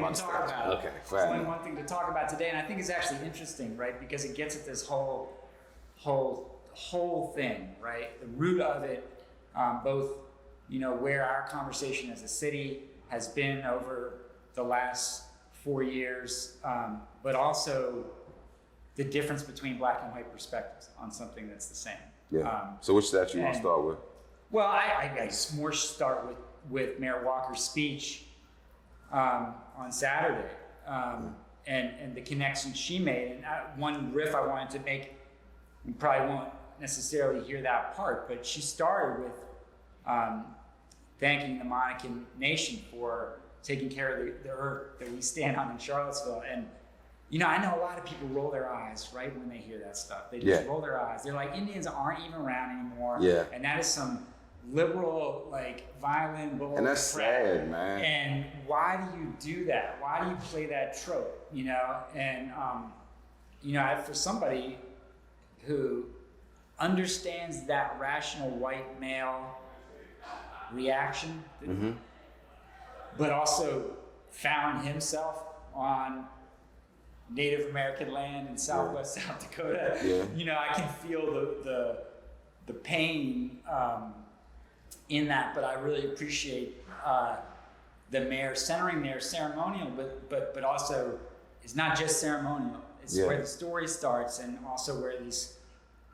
thing to talk about. Okay, it's only one thing to talk about today, and I think it's actually interesting, right? Because it gets at this whole thing, right? The root of it, both, where our conversation as a city has been over the last 4 years, but also the difference between black and white perspectives on something that's the same. Yeah. So which statue you want to start with? Well, I more start with Mayor Walker's speech on Saturday, and the connection she made. And one riff I wanted to make, you probably won't necessarily hear that part, but she started with thanking the Monacan nation for taking care of the earth that we stand on in Charlottesville. And I know a lot of people roll their eyes right when they hear that stuff. They just roll their eyes. They're like, Indians aren't even around anymore. Yeah. And that is some liberal, violent bull. And that's sad, man. And why do you do that? Why do you play that trope? And for somebody who understands that rational white male reaction, but also found himself on Native American land in Southwest South Dakota. Yeah. I can feel the pain in that, but I really appreciate the mayor centering their ceremonial, but also it's not just ceremonial. It's where the story starts, and also where these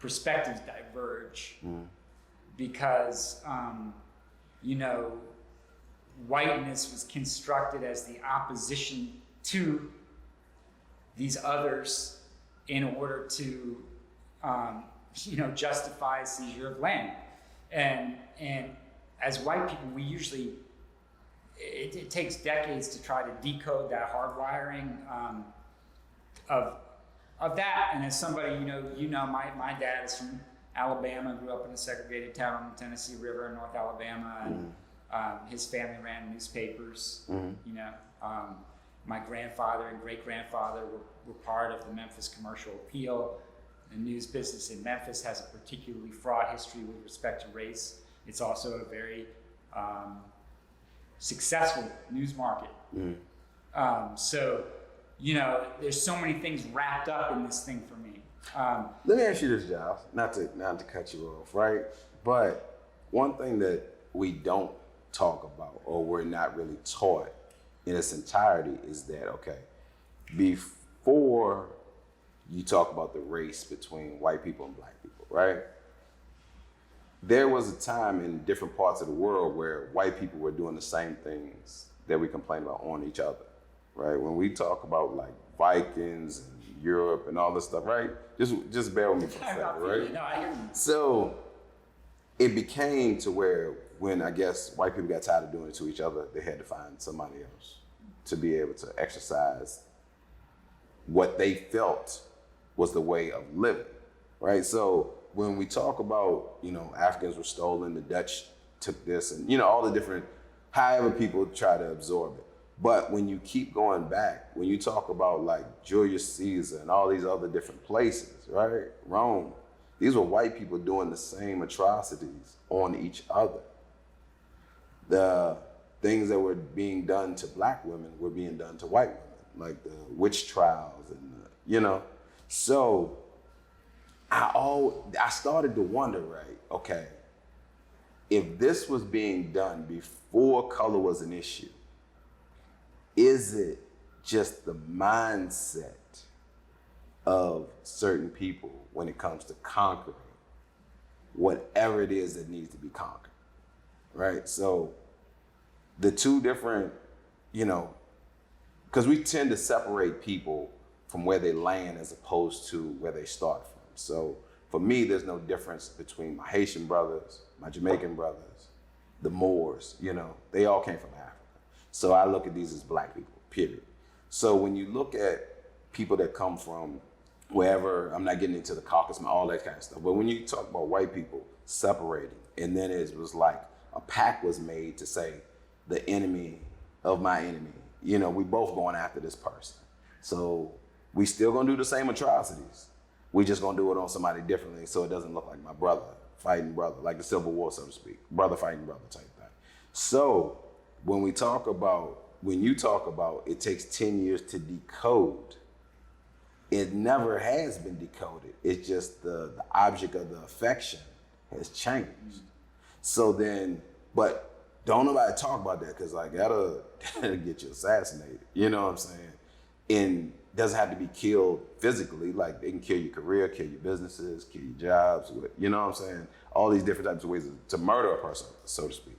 perspectives diverge, because whiteness was constructed as the opposition to these others in order to justify seizure of land, and as white people, we usually it takes decades to try to decode that hardwiring of that. And as somebody, my dad is from Alabama, grew up in a segregated town on the Tennessee River in North Alabama, and his family ran newspapers. My grandfather and great-grandfather were part of the Memphis Commercial Appeal. The news business in Memphis has a particularly fraught history with respect to race. It's also a very successful news market. So, there's so many things wrapped up in this thing for me. Let me ask you this, Giles, not to cut you off, right? But one thing that we don't talk about, or we're not really taught in its entirety, is that, okay, before you talk about the race between white people and black people, right? There was a time in different parts of the world where white people were doing the same things that we complain about on each other, right? When we talk about Vikings and Europe and all this stuff, right? Just bear with me for a second, right? No, I hear you. So it became to where when I guess white people got tired of doing it to each other, they had to find somebody else to be able to exercise what they felt was the way of living, right? So when we talk about, Africans were stolen, the Dutch took this, and, all the different, however people try to absorb it. But when you keep going back, when you talk about Julius Caesar and all these other different places, right? Rome, these were white people doing the same atrocities on each other. The things that were being done to black women were being done to white women, like the witch trials and, So I started to wonder, right, okay, if this was being done before color was an issue, is it just the mindset of certain people when it comes to conquering whatever it is that needs to be conquered, right? So the two different, because we tend to separate people from where they land as opposed to where they start from. So for me, there's no difference between my Haitian brothers, my Jamaican brothers, the Moors, they all came from Africa. So I look at these as black people, period. So when you look at people that come from wherever, I'm not getting into the Caucasus, all that kind of stuff, but when you talk about white people separating, and then it was like a pact was made to say, the enemy of my enemy, we both going after this person. So we still gonna do the same atrocities. We just gonna do it on somebody differently so it doesn't look like my brother fighting brother, like the Civil War, so to speak, brother fighting brother type thing. So when we talk about when you talk about it takes 10 years to decode, it never has been decoded. It's just the object of the affection has changed. So then, but don't nobody talk about that because like that'll get you assassinated. You know what I'm saying? And doesn't have to be killed physically. Like they can kill your career, kill your businesses, kill your jobs. You know what I'm saying? All these different types of ways to murder a person, so to speak.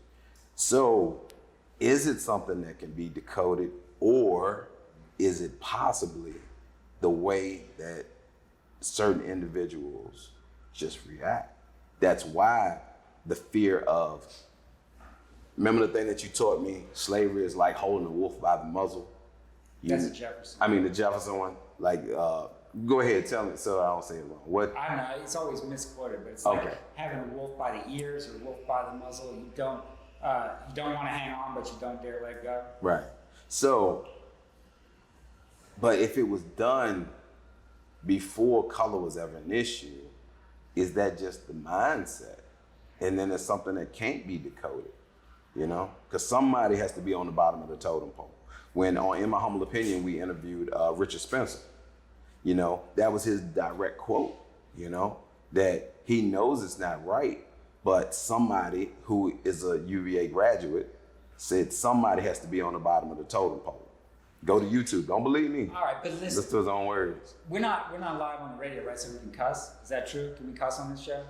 So is it something that can be decoded, or is it possibly the way that certain individuals just react? That's why the fear of, remember the thing that you taught me, slavery is like holding a wolf by the muzzle. That's a Jefferson. I mean, the Jefferson one. Like, go ahead, tell me so I don't say it wrong. What? I don't know. It's always misquoted, but it's like having a wolf by the ears or a wolf by the muzzle. You don't want to hang on, but you don't dare let go. Right. So, but if it was done before color was ever an issue, is that just the mindset? And then it's something that can't be decoded, you know? Because somebody has to be on the bottom of the totem pole. When In My Humble Opinion, we interviewed Richard Spencer, you know, that was his direct quote, you know, that he knows it's not right, but somebody who is a UVA graduate said somebody has to be on the bottom of the totem pole. Go to YouTube. Don't believe me. All right, but listen to his own words. We're not live on the radio, right? So we can cuss. Is that true? Can we cuss on this show?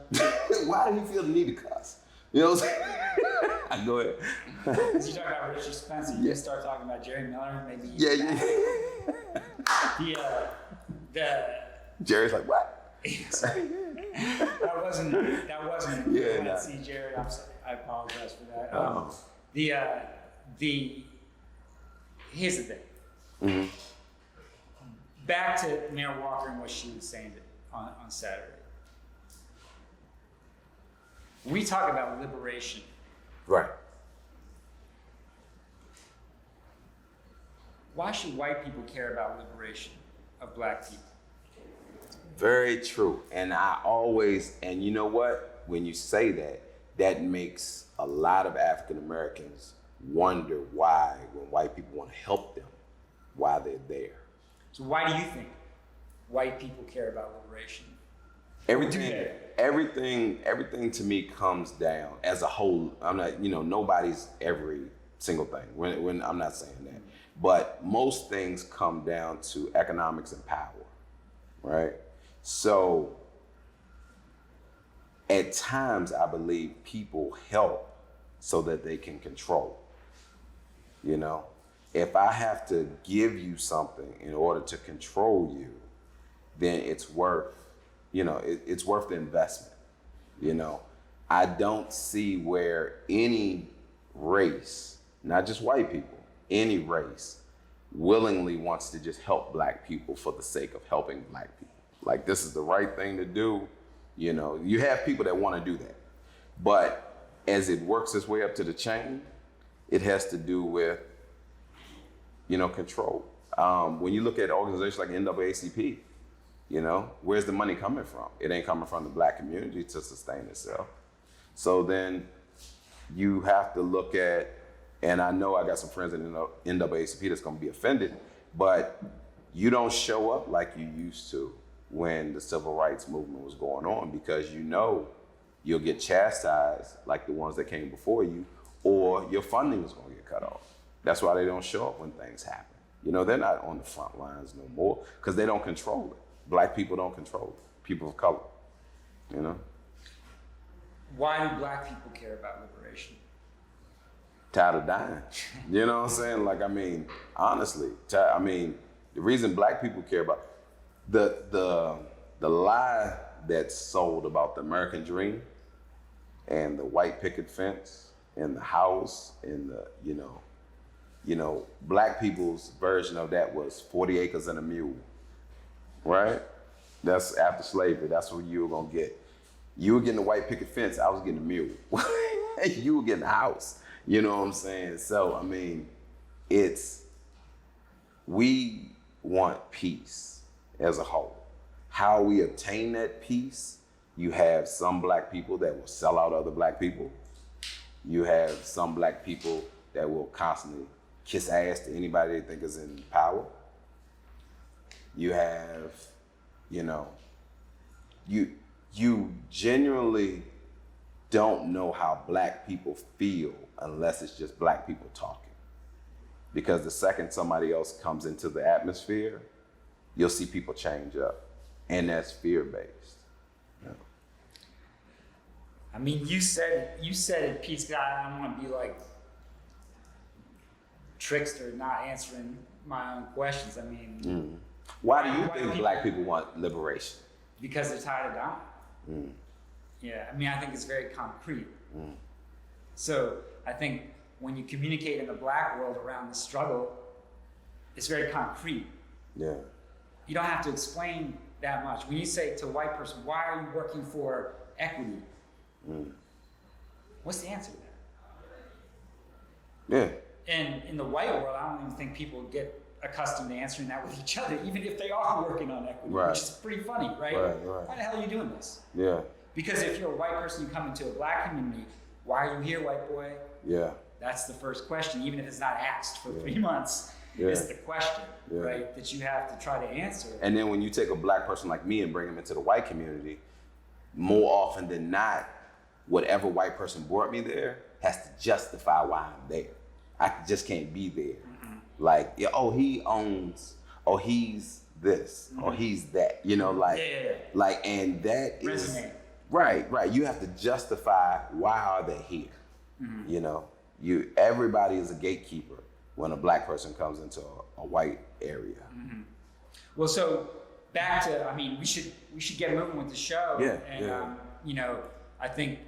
Why do you feel the need to cuss? You know what I'm saying? Go ahead. Because you talk about Richard Spencer, you just start talking about Jerry Miller, maybe. Jerry's like, what? that wasn't. Yeah. See, Jared, I'm sorry. I apologize for that. Here's the thing. Mm-hmm. Back to Mayor Walker and what she was saying on Saturday. We talk about liberation. Right. Why should white people care about liberation of black people? Very true. And and you know what? When you say that, that makes a lot of African Americans wonder why, when white people want to help them, why they're there. So why do you think white people care about liberation? Everything to me comes down as a whole. I'm not, nobody's every single thing. When I'm not saying that, but most things come down to economics and power, right? So at times, I believe people help so that they can control. You know, if I have to give you something in order to control you, then it's worth, it's worth the investment. You know, I don't see where any race, not just white people, any race willingly wants to just help black people for the sake of helping black people. Like, this is the right thing to do. You know, you have people that want to do that. But as it works its way up to the chain, it has to do with, control. When you look at organizations like NAACP, where's the money coming from? It ain't coming from the black community to sustain itself. So then you have to look at, and I know I got some friends in NAACP that's gonna be offended, but you don't show up like you used to when the civil rights movement was going on, because you'll get chastised like the ones that came before you, or your funding is gonna get cut off. That's why they don't show up when things happen. They're not on the front lines no more because they don't control it. Black people don't control it. People of color, Why do black people care about liberation? Tired of dying. You know what I'm saying? Honestly, the reason black people care about the lie that's sold about the American dream and the white picket fence and the house and black people's version of that was 40 acres and a mule, right? That's after slavery. That's what you were gonna get. You were getting the white picket fence. I was getting a mule. You were getting a house. You know what I'm saying? So, we want peace as a whole. How we obtain that peace, you have some black people that will sell out other black people. You have some black people that will constantly kiss ass to anybody they think is in power. You have, you know, you genuinely don't know how black people feel unless it's just black people talking. Because the second somebody else comes into the atmosphere, you'll see people change up. And that's fear-based. Yeah. I mean, you said it, peace. I don't want to be like trickster, not answering my own questions. I mean, why do you think black people want liberation? Because they're tired of dying. Yeah, I mean, I think it's very concrete. So I think when you communicate in the black world around the struggle, it's very concrete. Yeah. You don't have to explain that much. When you say to a white person, why are you working for equity? What's the answer to that? Yeah. And in the white world, I don't even think people get accustomed to answering that with each other, even if they are working on equity, which is pretty funny, right? Why the hell are you doing this? Yeah. Because if you're a white person, you come into a black community, why are you here, white boy? Yeah. That's the first question, even if it's not asked for 3 months. It's the question, right, that you have to try to answer. And then when you take a black person like me and bring them into the white community, more often than not, whatever white person brought me there has to justify why I'm there. I just can't be there. Like, oh, he owns, or he's this, or he's that, you know, like, like, and that is, right. You have to justify why are they here, you know. Everybody is a gatekeeper when a black person comes into a white area. Well, so back to, I mean, we should get moving with the show. You know, I think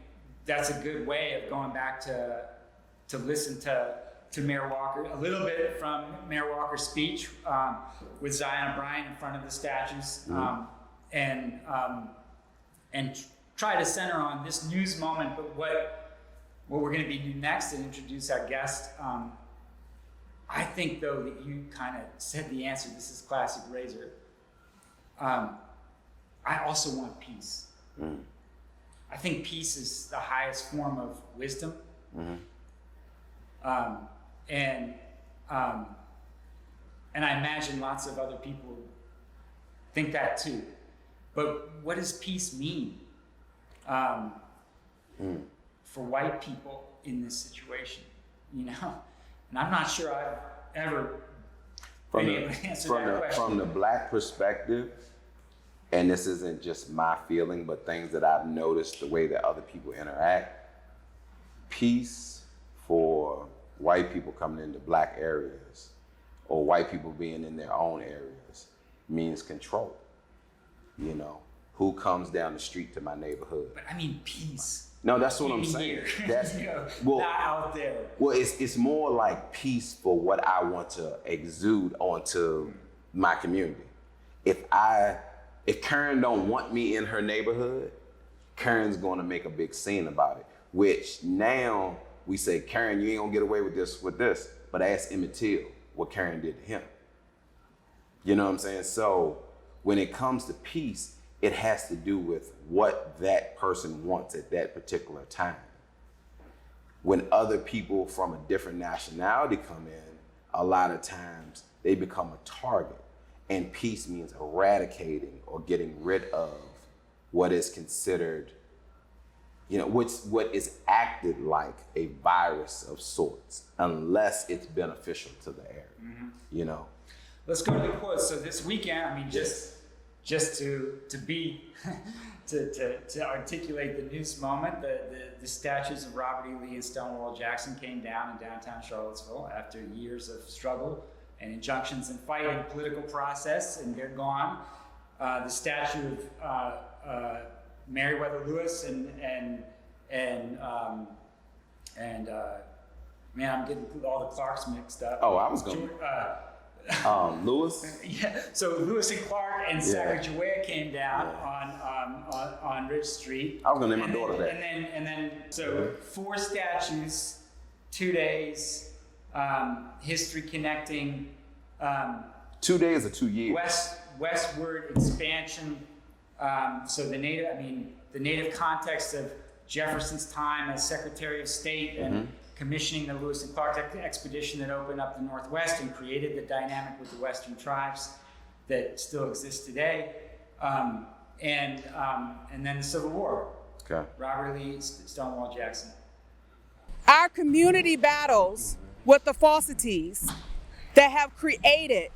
that's a good way of going back to listen to Mayor Walker, a little bit from Mayor Walker's speech with Zion Bryant in front of the statues, and try to center on this news moment, but what we're going to be doing next and introduce our guest. I think, though, that you kind of said the answer. This is classic Razor. I also want peace. I think peace is the highest form of wisdom. And I imagine lots of other people think that too. But what does peace mean for white people in this situation? You know, and I'm not sure I've ever been able to answer that question. From the black perspective, and this isn't just my feeling, but things that I've noticed, the way that other people interact, peace for white people coming into black areas or white people being in their own areas means control. You know, who comes down the street to my neighborhood? But I mean peace. No, that's what I'm saying. That's not out there. Well, it's more like peace for what I want to exude onto my community. If Karen don't want me in her neighborhood, Karen's going to make a big scene about it. Which now we say, Karen, you ain't gonna get away with this. But ask Emmett Till what Karen did to him. You know what I'm saying? So when it comes to peace, it has to do with what that person wants at that particular time. When other people from a different nationality come in, a lot of times they become a target. And peace means eradicating or getting rid of what is considered, you know, what is acted like a virus of sorts, unless it's beneficial to the area, you know. Let's go to the quotes. So this weekend, I mean, just to articulate the news moment, the statues of Robert E. Lee and Stonewall Jackson came down in downtown Charlottesville after years of struggle and injunctions and fight and political process, and they're gone. The statue of Meriwether Lewis and man, I'm getting all the Clarks mixed up. Oh, I was going. Lewis. Yeah. So Lewis and Clark and Sacagawea came down on Ridge Street. I was gonna name my daughter that. And then so 4 statues, 2 days. History connecting 2 days or 2 years. Westward expansion. So the native context of Jefferson's time as Secretary of State and commissioning the Lewis and Clark expedition that opened up the Northwest and created the dynamic with the Western tribes that still exists today. And then the Civil War. Okay. Robert Lee, Stonewall Jackson. Our community battles with the falsities that have created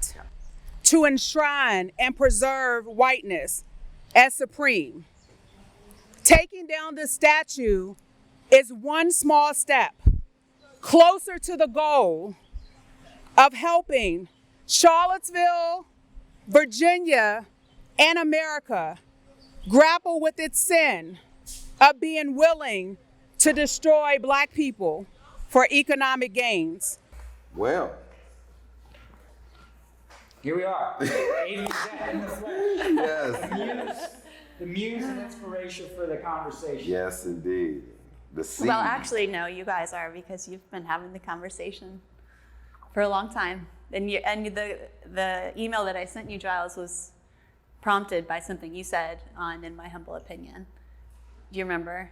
to enshrine and preserve whiteness as supreme. Taking down this statue is one small step closer to the goal of helping Charlottesville, Virginia, and America grapple with its sin of being willing to destroy Black people for economic gains. Well, here we are, 80% in the flesh. yes. The muse and inspiration for the conversation. Yes, indeed. The seed. Well, actually, no, you guys are, because you've been having the conversation for a long time. And the email that I sent you, Giles, was prompted by something you said on In My Humble Opinion. Do you remember?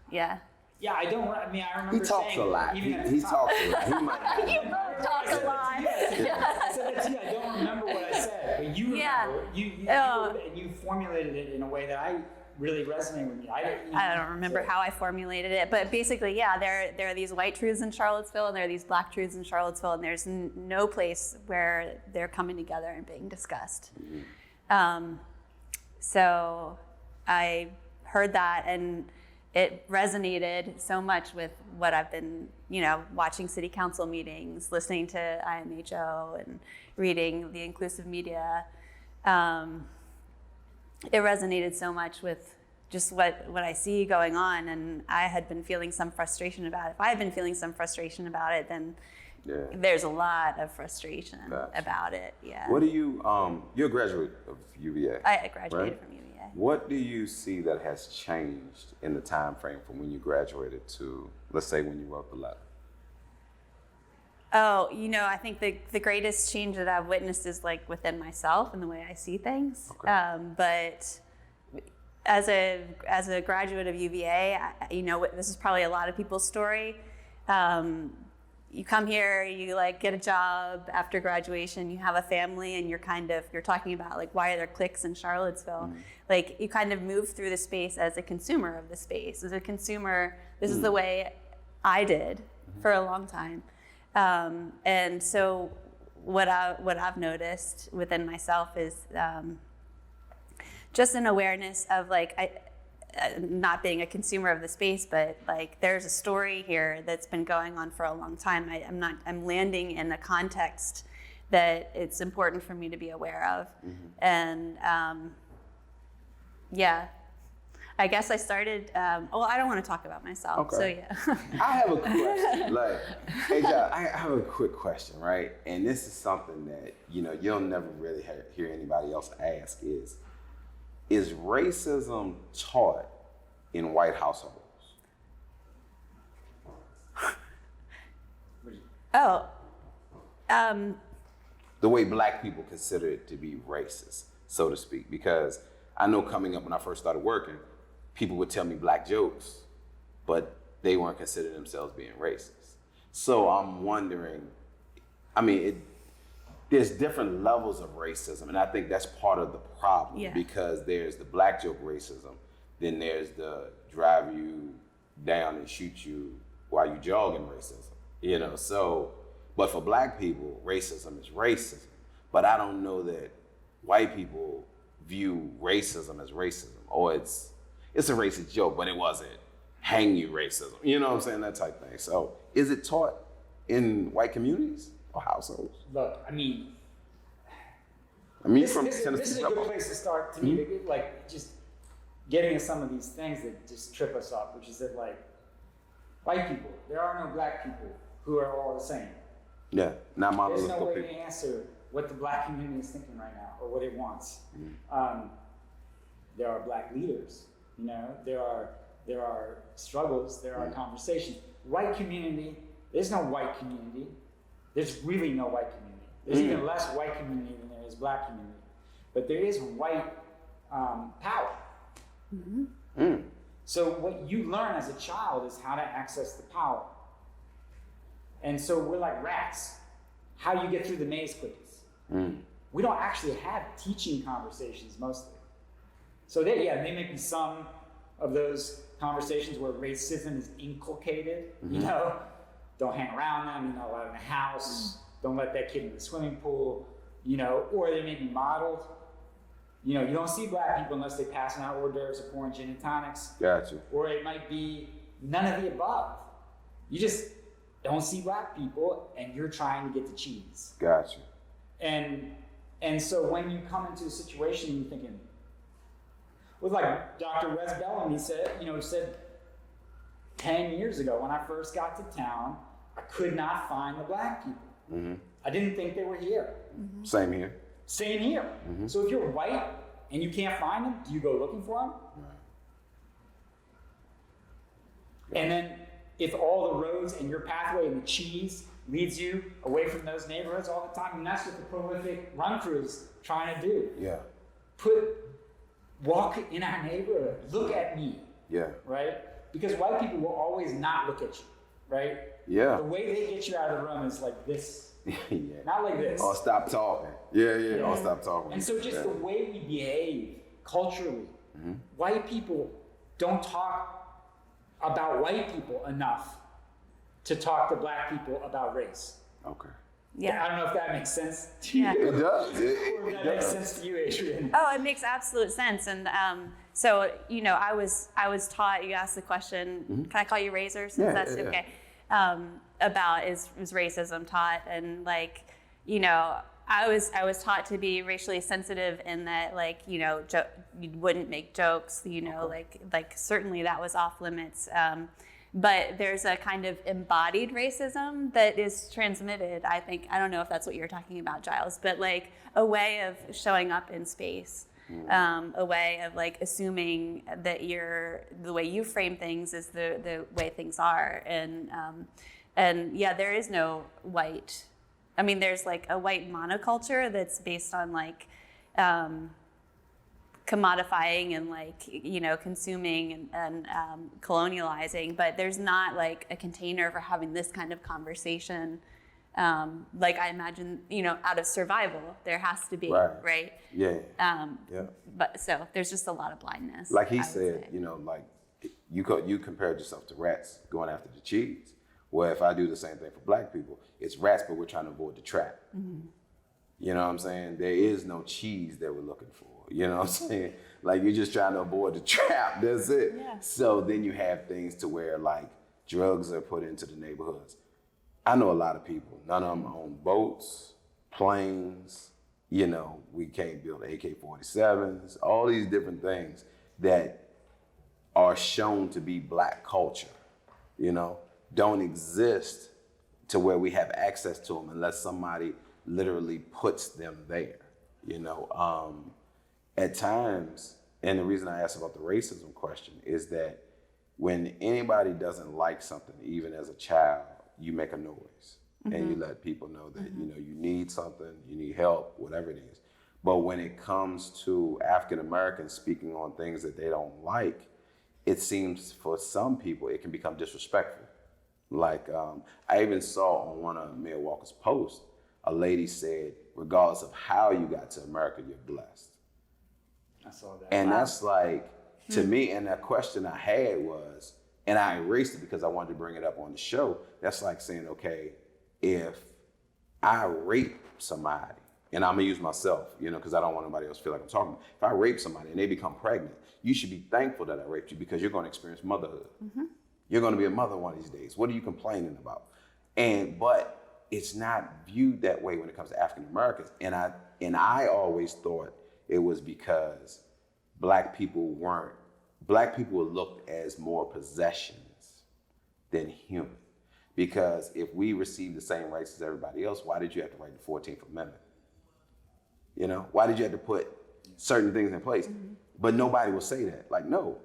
Yeah. Yeah, I remember He talks a lot. He talks a lot. He might not. You both talk a lot. I said that to you. I don't remember what I said, but you remember. Yeah. You formulated it in a way that I really resonated with me. I don't remember how I formulated it, but basically, yeah, there are these white truths in Charlottesville, and there are these Black truths in Charlottesville, and there's no place where they're coming together and being discussed. So I heard that, and it resonated so much with what I've been, watching city council meetings, listening to IMHO, and reading the inclusive media. It resonated so much with just what I see going on, and I had been feeling some frustration about it. If I had been feeling some frustration about it, then there's a lot of frustration about it. Yeah. What do you? You're a graduate of UVA. I graduated from UVA. What do you see that has changed in the time frame from when you graduated to, let's say, when you wrote the letter? Oh, I think the greatest change that I've witnessed is like within myself and the way I see things. Okay. But as a graduate of UVA, this is probably a lot of people's story. You come here, you get a job after graduation, you have a family, and you're talking about why are there cliques in Charlottesville? Mm-hmm. You kind of move through the space as a consumer of the space. As a consumer, this is the way I did for a long time. And so what I've noticed within myself is just an awareness of not being a consumer of the space, but there's a story here that's been going on for a long time. I'm landing in a context that it's important for me to be aware of. Mm-hmm. And I guess I started, I don't want to talk about myself, so yeah. I have a question, hey John, I have a quick question, right? And this is something that, you'll never really hear anybody else ask is racism taught in white households? The way Black people consider it to be racist, so to speak, because I know coming up when I first started working, people would tell me Black jokes, but they weren't considering themselves being racist. So I'm wondering, there's different levels of racism, and I think that's part of the problem, because there's the Black joke racism, then there's the drive you down and shoot you while you jogging racism, so, but for Black people, racism is racism, but I don't know that white people view racism as racism, or it's a racist joke, but it wasn't hang you racism, you know what I'm saying, that type thing. So is it taught in white communities or households? Look, from this Tennessee. This is a good place to start to me, just getting at some of these things that just trip us up, which is that white people, there are no Black people who are all the same. Yeah, not There's monolithic no way people. to answer what the Black community is thinking right now or what it wants. Mm-hmm. There are Black leaders, there are struggles, there are conversations. White community, there's no white community. There's really no white community. There's even less white community than there is Black community. But there is white power. Mm-hmm. So what you learn as a child is how to access the power. And so we're like rats. How do you get through the maze quickest? We don't actually have teaching conversations mostly. So they may be some of those conversations where racism is inculcated, you know, don't hang around them, you're not allowed in the house, don't let that kid in the swimming pool, you know, or they may be modeled. You know, you don't see black people unless they passing out hors d'oeuvres or pouring gin and tonics. Gotcha. Or it might be none of the above. You just don't see black people and you're trying to get the cheese. Gotcha. And so when you come into a situation you're thinking, with like Dr. Wes Bellamy said 10 years ago when I first got to town, I could not find the black people. I didn't think they were here. Same here. Same here. So if you're white and you can't find them, do you go looking for them? And then if all the roads and your pathway and the cheese leads you away from those neighborhoods all the time, and that's what the prolific run crew is trying to do. Yeah. Walk in our neighborhood, look at me. Yeah. Right? Because white people will always not look at you, right? Yeah. The way they get you out of the room is like this. Yeah. Not like this. Or stop talking. Yeah. Or stop talking. And so just the way we behave culturally, white people don't talk about white people enough to talk to black people about race. Okay. Yeah. I don't know if that makes sense to you. It does. Or if that makes sense to you, Adrian. Oh, it makes absolute sense. And so, you know, I was taught, you asked the question, can I call you Razor since that's okay? About is racism taught, and like, you know, I was taught to be racially sensitive in that, like, you know, you wouldn't make jokes, you know, like certainly that was off limits. But there's a kind of embodied racism that is transmitted, I think. I don't know if that's what you're talking about, Giles, but like a way of showing up in space, a way of like assuming that the way you frame things is the way things are. And yeah, there is no white. I mean, there's like a white monoculture that's based on like commodifying and like, you know, consuming and colonializing, but there's not like a container for having this kind of conversation. Like I imagine, you know, out of survival, there has to be, right? Yeah. But so there's just a lot of blindness. Like he said, you know, like you compared yourself to rats going after the cheese. Well, if I do the same thing for black people, it's rats, but we're trying to avoid the trap. You know what I'm saying? There is no cheese that we're looking for. You know what I'm saying? Like you're just trying to avoid the trap. That's it. Yeah. So then you have things to where like drugs are put into the neighborhoods. I know a lot of people. None of them own boats, planes. You know, we can't build AK-47s. All these different things that are shown to be black culture. You know, don't exist to where we have access to them unless somebody literally puts them there. You know. At times, and the reason I asked about the racism question is that when anybody doesn't like something, even as a child, you make a noise and you let people know that, you know, you need something, you need help, whatever it is. But when it comes to African Americans speaking on things that they don't like, it seems for some people it can become disrespectful. Like I even saw on one of Mayor Walker's posts, a lady said, regardless of how you got to America, you're blessed. I saw that. And that's like, to me, and that question I had was, and I erased it because I wanted to bring it up on the show. That's like saying, okay, if I rape somebody, and I'm gonna use myself, you know, because I don't want anybody else to feel like I'm talking. If I rape somebody and they become pregnant, you should be thankful that I raped you because you're gonna experience motherhood. You're gonna be a mother one of these days. What are you complaining about? But it's not viewed that way when it comes to African Americans. And I always thought it was because black people were looked as more possessions than human. Because if we received the same rights as everybody else, why did you have to write the 14th Amendment? You know, why did you have to put certain things in place? But nobody will say that. Like, no,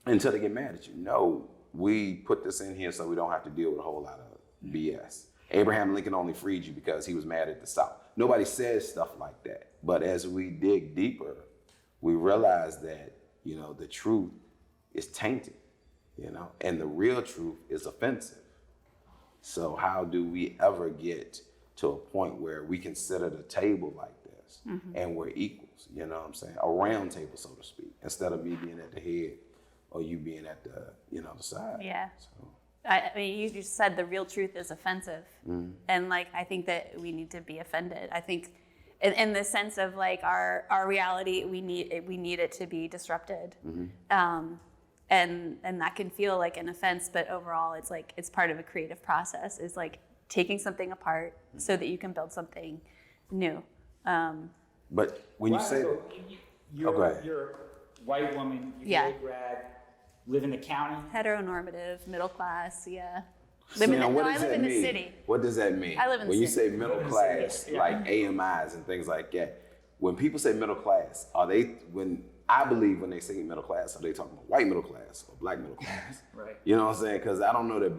until they get mad at you. No, we put this in here so we don't have to deal with a whole lot of BS. Abraham Lincoln only freed you because he was mad at the South. Nobody says stuff like that. But as we dig deeper, we realize that, you know, the truth is tainted, you know, and the real truth is offensive. So how do we ever get to a point where we can sit at a table like this and we're equals, you know what I'm saying? A round table, so to speak, instead of me being at the head or you being at the, you know, the side. Yeah. So. I mean, you just said the real truth is offensive. And like, I think that we need to be offended. I think in the sense of like our reality, we need it to be disrupted. And that can feel like an offense, but overall it's like, it's part of a creative process. It's like taking something apart so that you can build something new. But when you say that, you're a white woman, UVA grad, live in the county. Heteronormative, middle class, yeah. So now, what I does live that in the mean? city. What does that mean? I live in the when you city. say middle class, like AMIs and things like that, when people say middle class, I believe when they say middle class, are they talking about white middle class or black middle class? Right. You know what I'm saying? Because I don't know that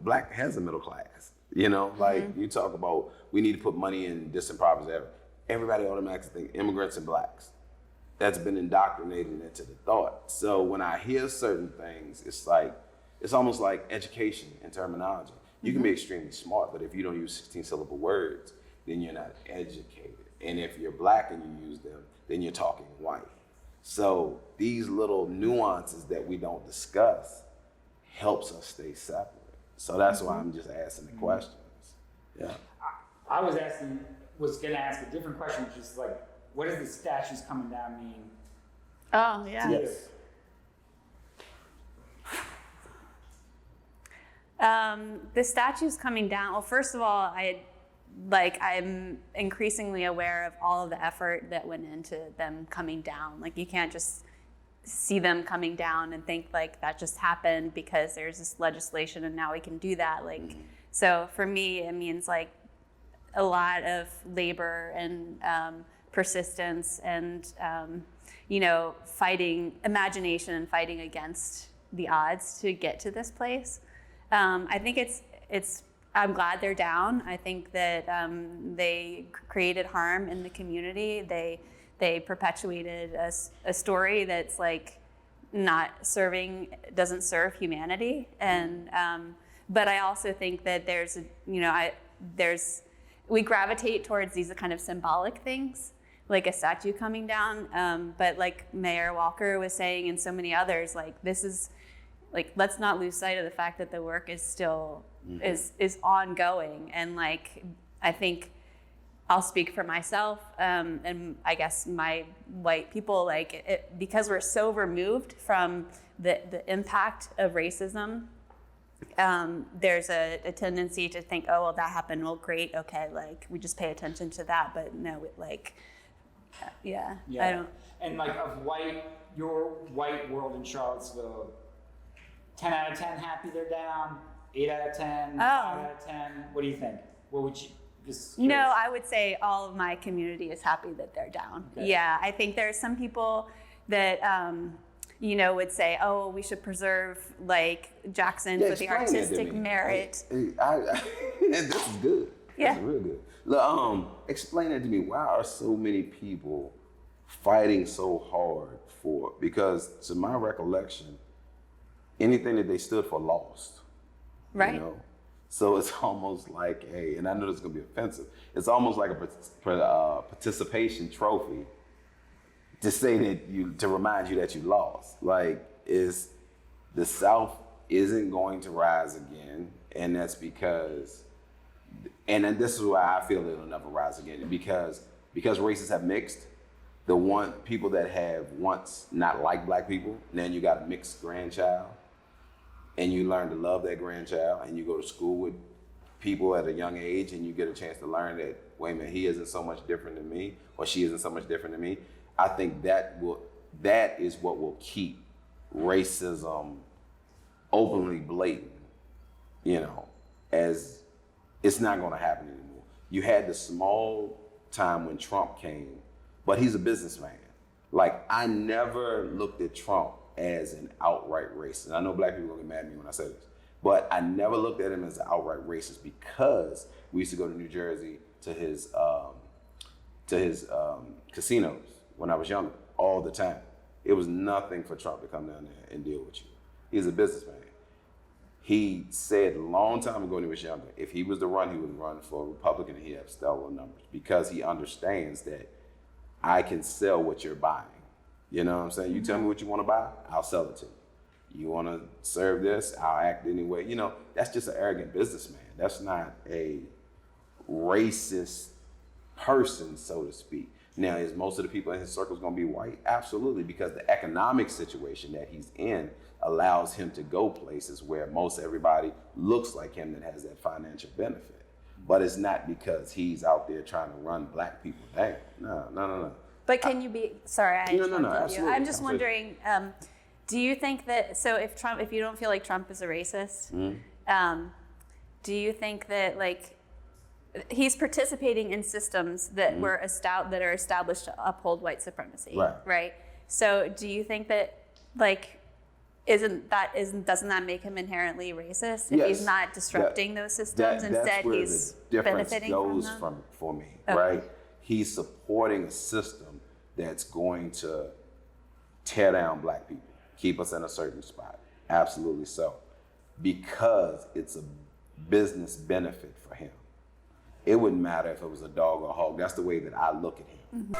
black has a middle class. You know, like you talk about we need to put money in disempoverished areas. Everybody automatically think immigrants and blacks. That's been indoctrinated into the thought. So when I hear certain things, it's almost like education and terminology. You can be extremely smart, but if you don't use 16-syllable words, then you're not educated. And if you're black and you use them, then you're talking white. So these little nuances that we don't discuss helps us stay separate. So that's why I'm just asking the questions. Yeah. I was going to ask a different question, which is like, what does the statues coming down mean? Oh, yeah. Yes. The statues coming down, well, first of all, I'm increasingly aware of all of the effort that went into them coming down. Like, you can't just see them coming down and think like that just happened because there's this legislation and now we can do that. Like, so for me, it means like a lot of labor and persistence and fighting imagination and fighting against the odds to get to this place. I think I'm glad they're down. I think that they created harm in the community. They perpetuated a story that's like doesn't serve humanity. And but I also think that we gravitate towards these kind of symbolic things, like a statue coming down. But like Mayor Walker was saying, and so many others, like this is like, let's not lose sight of the fact that the work is still is ongoing. And like, I think I'll speak for myself, and I guess my white people, because we're so removed from the impact of racism, there's a tendency to think, oh, well, that happened, well, great, okay, like, we just pay attention to that, but no, I don't. And like your white world in Charlottesville, 10 out of 10 happy they're down, 8 out of 10, 5 out of 10, what do you think? What would you, No, I would say all of my community is happy that they're down. Okay. Yeah, I think there's some people that, would say, oh, we should preserve like Jackson for the artistic merit. This is good. Yeah. This is real good. Look, explain that to me. Why are so many people fighting so hard for, because to my recollection, anything that they stood for lost. Right. You know? So it's almost like and I know this is gonna be offensive, it's almost like a participation trophy to say that to remind you that you lost. Like, the South isn't going to rise again, and that's because, and this is why I feel it'll never rise again, because races have mixed. People that have once not liked black people, now you got a mixed grandchild, and you learn to love that grandchild, and you go to school with people at a young age, and you get a chance to learn that, wait a minute, he isn't so much different than me, or she isn't so much different than me. I think that is what will keep racism openly blatant, as it's not gonna happen anymore. You had the small time when Trump came, but he's a businessman. Like, I never looked at Trump as an outright racist. I know black people are gonna get mad at me when I say this, but I never looked at him as an outright racist, because we used to go to New Jersey to his casinos when I was younger all the time. It was nothing for Trump to come down there and deal with you. He's a businessman. He said a long time ago when he was younger, if he was to run, he would run for a Republican and he'd have stellar numbers, because he understands that I can sell what you're buying. You know what I'm saying? You tell me what you want to buy, I'll sell it to you. You want to serve this, I'll act anyway. You know, that's just an arrogant businessman. That's not a racist person, so to speak. Now, is most of the people in his circles going to be white? Absolutely, because the economic situation that he's in allows him to go places where most everybody looks like him that has that financial benefit. But it's not because he's out there trying to run black people down. No. But can you be, sorry, I interrupted you. Absolutely. I'm just wondering, do you think that, so if you don't feel like Trump is a racist, do you think that like, he's participating in systems that that are established to uphold white supremacy, right? So do you think that like, doesn't that make him inherently racist if he's not disrupting those systems? Instead, he's benefiting from them? For me, right? He's supporting a system that's going to tear down black people, keep us in a certain spot. Absolutely so. Because it's a business benefit for him. It wouldn't matter if it was a dog or a hog. That's the way that I look at him.